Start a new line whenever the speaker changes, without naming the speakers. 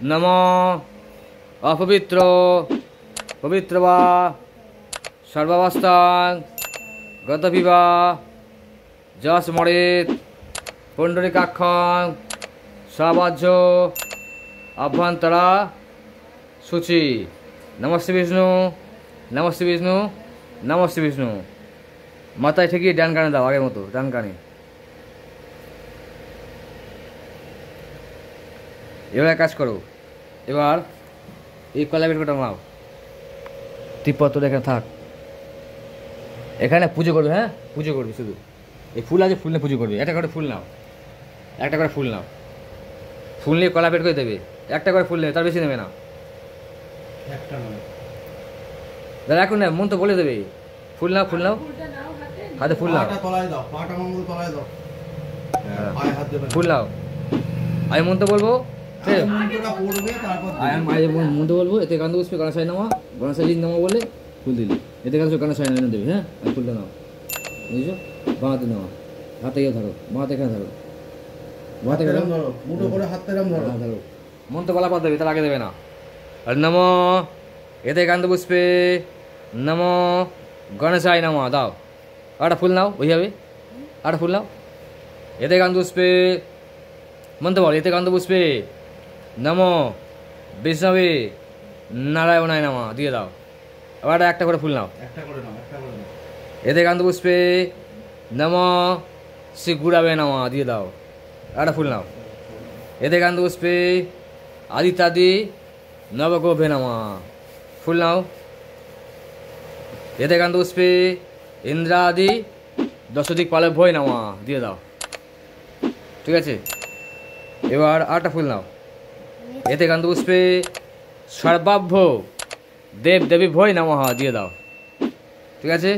নমো অপবিত্র পবিত্র বা সর্বাবস্থান গতবিবা যশ মরেত পুণ্ডরিকাক্ষং সবাহ্য অভ্যন্তরা শুচি। নমস্তে বিষ্ণু, নমস্তে বিষ্ণু, নমস্তে বিষ্ণু। মাথায় ঠিকই ডান কানে দাও, আগের মতো ডান কানে। এবার কাজ করো। এবার এই কলা বেটটা নাও, তিপ্পত্র এখানে থাক, এখানে পুজো করবে। হ্যাঁ, পুজো করবে শুধু। এই ফুল আছে, ফুল নিয়ে পুজো করবে। একটা করে ফুল নাও, একটা করে ফুল নাও। ফুল নিয়ে কলা পেট করে দেবে। একটা করে ফুল নেবে, তার বেশি নেবে না। দাদা এখন না, মন তো বলে দেবে। ফুল নাও, ফুল নাও, হাতে ফুল নাও, ফুল নাও। আমি মন তো বলবো, মন্ত্র বলবো, এতে কান্দ পুষ্পে গণেশায় নামা, গণেশাই নামা বলে ফুল দিলি। এতে কান্দ গণেশায় নামা দেবে। হ্যাঁ, আর ফুলটা নাও, বুঝছো? বাঁহাতে নেওয়া, হাতে গিয়ে ধরো, বাঁহাতে এখানে ধরো, বাঁহাতে ধরো, মুঠো করে হাতটা ধরো, ধরো। মন্ত্র বলা পর দেবে, তার আগে দেবে না। আর নমো এতে কান্দ পুষ্পে নমো গণেশায় নামা দাও। আরেকটা ফুল নাও, ওইভাবে আরেকটা ফুল নাও। এতে কান্দ পুষ্পে মন্ত্র বল, এতে কান্দ পুষ্পে নমো বিষ্ণবে নারায়ণায় নামা দিয়ে দাও। আবার একটা করে ফুল নাও, এতে কান্ত পুষ্পে নমো শ্রী গুড়াবে নামা দিয়ে দাও। একটা ফুল নাও, এতে কান্ত পুষ্পে আদিত্যাদি নবগোভে নামা। ফুল নাও, এতে কান্ত পুষ্পে ইন্দ্রাদি দশদিক পালে ভয় নামা দিয়ে দাও। ঠিক আছে, এবার আরেকটা ফুল নাও, এতে কান্ত পুষ্পে সর্বাভ্য দেব দেবী ভয় নমঃ দিয়ে দাও। ঠিক আছে।